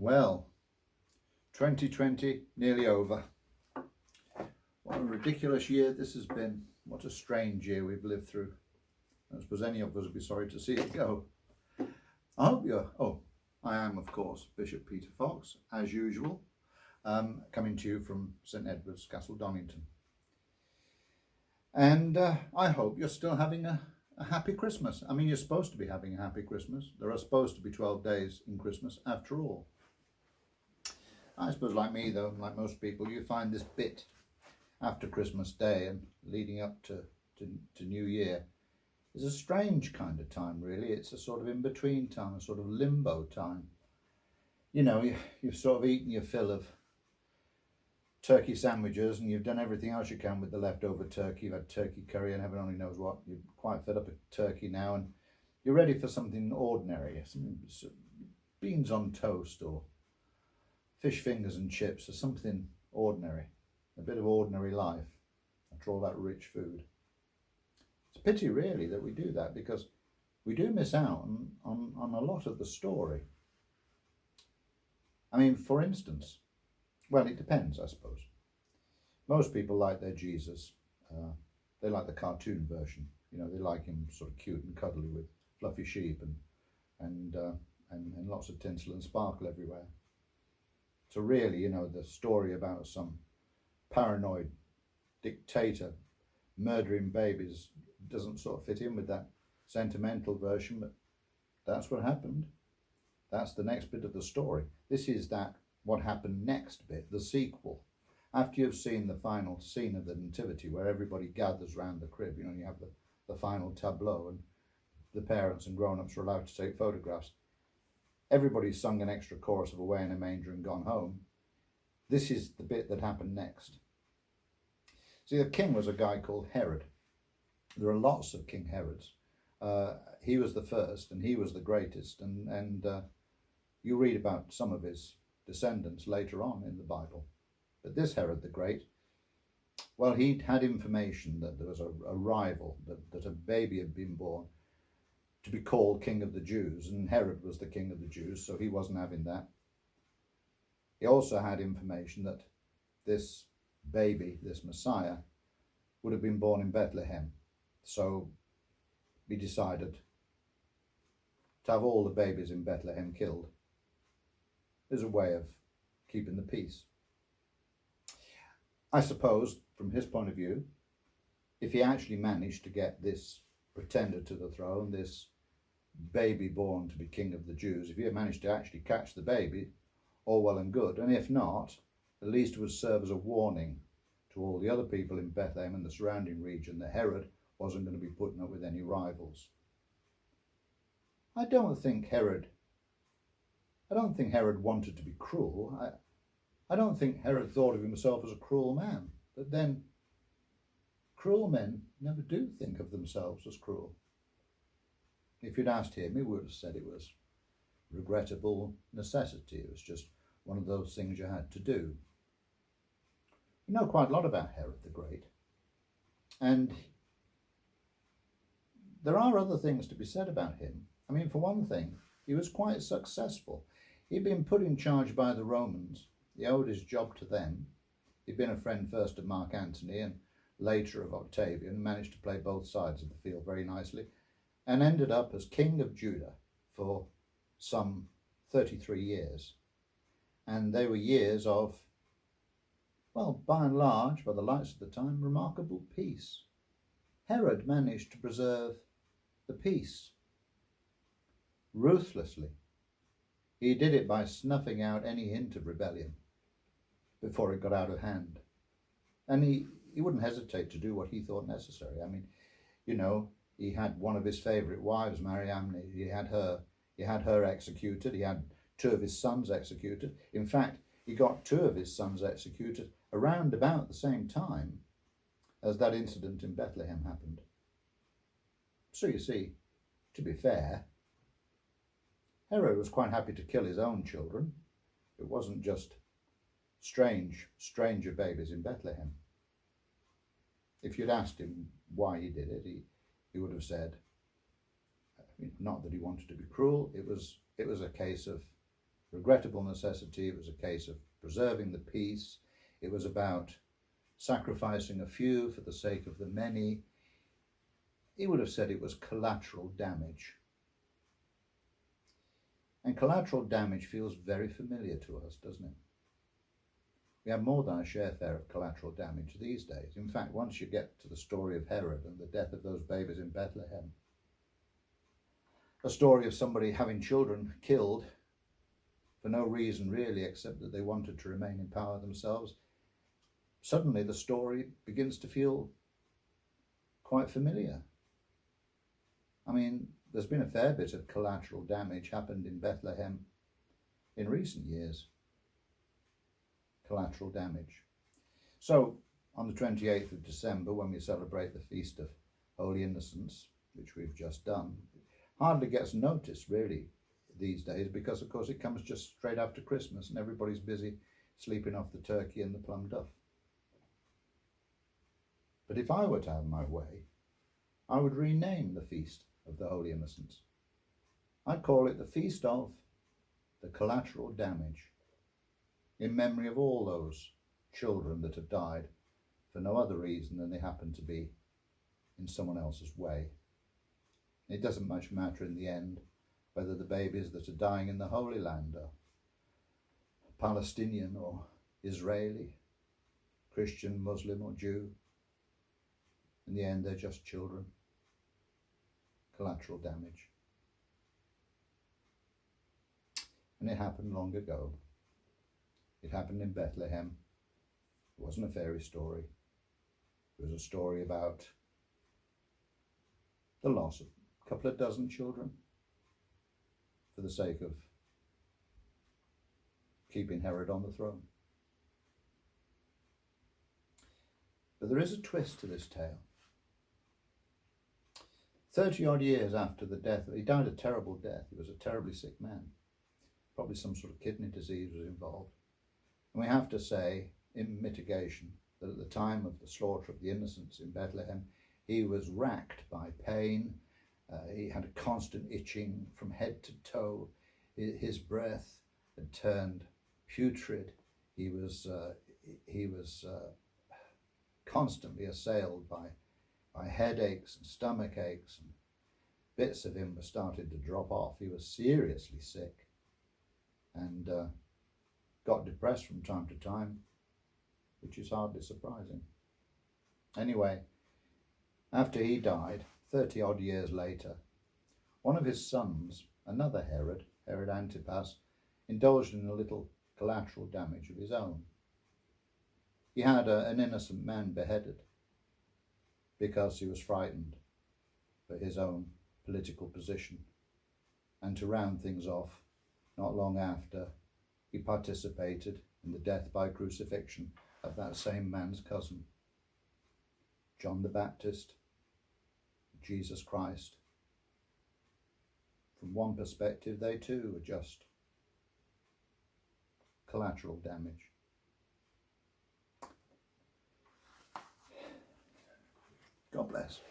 Well, 2020 nearly over. What a ridiculous year this has been. What a strange year we've lived through. I suppose any of us would be sorry to see it go. I hope I am, of course, Bishop Peter Fox, as usual, coming to you from St Edward's, Castle Donington. And I hope you're still having a happy Christmas. I mean, you're supposed to be having a happy Christmas. There are supposed to be 12 days in Christmas after all. I suppose like me though, like most people, you find this bit after Christmas Day and leading up to New Year is a strange kind of time really. It's a sort of in-between time, a sort of limbo time. You know, you've sort of eaten your fill of turkey sandwiches and you've done everything else you can with the leftover turkey. You've had turkey curry and heaven only knows what. You're quite fed up with turkey now and you're ready for something ordinary, some beans on toast or fish fingers and chips or something ordinary, a bit of ordinary life after all that rich food. It's a pity really that we do that because we do miss out on a lot of the story. I mean, for instance, well, it depends, I suppose. Most people like their Jesus. They like the cartoon version. You know, they like him sort of cute and cuddly with fluffy sheep and lots of tinsel and sparkle everywhere. So really, you know, the story about some paranoid dictator murdering babies doesn't sort of fit in with that sentimental version, but that's what happened. That's the next bit of the story. This is that what happened next bit, the sequel. After you've seen the final scene of the Nativity where everybody gathers round the crib, you know, you have the final tableau and the parents and grown-ups are allowed to take photographs. Everybody's sung an extra chorus of Away in a Manger and gone home. This is the bit that happened next. See, the king was a guy called Herod. There are lots of King Herods. He was the first and he was the greatest. And you read about some of his descendants later on in the Bible. But this Herod the Great, well, he'd had information that there was a rival, that a baby had been born to be called King of the Jews, and Herod was the King of the Jews, so he wasn't having that. He also had information that this baby, this Messiah, would have been born in Bethlehem, so he decided to have all the babies in Bethlehem killed as a way of keeping the peace. I suppose, from his point of view, if he actually managed to get this pretender to the throne, this baby born to be King of the Jews, if he had managed to actually catch the baby, all well and good. And if not, at least it would serve as a warning to all the other people in Bethlehem and the surrounding region that Herod wasn't going to be putting up with any rivals. I don't think Herod wanted to be cruel. I don't think Herod thought of himself as a cruel man. But then, cruel men never do think of themselves as cruel. If you'd asked him, he would have said it was regrettable necessity. It was just one of those things you had to do. We know quite a lot about Herod the Great. And there are other things to be said about him. I mean, for one thing, he was quite successful. He'd been put in charge by the Romans. He owed his job to them. He'd been a friend first of Mark Antony and later of Octavian, managed to play both sides of the field very nicely, and ended up as King of Judah for some 33 years. And they were years of, well, by and large, by the lights of the time, remarkable peace. Herod managed to preserve the peace ruthlessly. He did it by snuffing out any hint of rebellion before it got out of hand. And he wouldn't hesitate to do what he thought necessary. I mean, you know, he had one of his favourite wives, Mariamne. He had her executed. He had two of his sons executed. In fact, he got two of his sons executed around about the same time as that incident in Bethlehem happened. So you see, to be fair, Herod was quite happy to kill his own children. It wasn't just stranger babies in Bethlehem. If you'd asked him why he did it, he would have said, not that he wanted to be cruel, it was a case of regrettable necessity. It was a case of preserving the peace. It was about sacrificing a few for the sake of the many. He would have said it was collateral damage. And collateral damage feels very familiar to us, doesn't it? We have more than a share of collateral damage these days. In fact, once you get to the story of Herod and the death of those babies in Bethlehem, a story of somebody having children killed for no reason really except that they wanted to remain in power themselves, suddenly the story begins to feel quite familiar. I mean, there's been a fair bit of collateral damage happened in Bethlehem in recent years. Collateral damage. So, on the 28th of December, when we celebrate the Feast of Holy Innocents, which we've just done, hardly gets noticed really these days because, of course, it comes just straight after Christmas and everybody's busy sleeping off the turkey and the plum duff. But if I were to have my way, I would rename the Feast of the Holy Innocents. I'd call it the Feast of the Collateral Damage, in memory of all those children that have died for no other reason than they happen to be in someone else's way. It doesn't much matter in the end whether the babies that are dying in the Holy Land are Palestinian or Israeli, Christian, Muslim or Jew. In the end, they're just children. Collateral damage. And it happened long ago. It happened in Bethlehem. It wasn't a fairy story. It was a story about the loss of a couple of dozen children for the sake of keeping Herod on the throne. But there is a twist to this tale. 30 odd years after the death, he died a terrible death. He was a terribly sick man. Probably some sort of kidney disease was involved. And we have to say, in mitigation, that at the time of the slaughter of the innocents in Bethlehem, he was racked by pain. He had a constant itching from head to toe. His breath had turned putrid. He was constantly assailed by headaches and stomach aches, and bits of him were starting to drop off. He was seriously sick and got depressed from time to time, which is hardly surprising. Anyway, after he died, 30 odd years later, one of his sons, another Herod, Herod Antipas, indulged in a little collateral damage of his own. He had an innocent man beheaded because he was frightened for his own political position. And to round things off, not long after, he participated in the death by crucifixion of that same man's cousin, John the Baptist, Jesus Christ. From one perspective, they too were just collateral damage. God bless.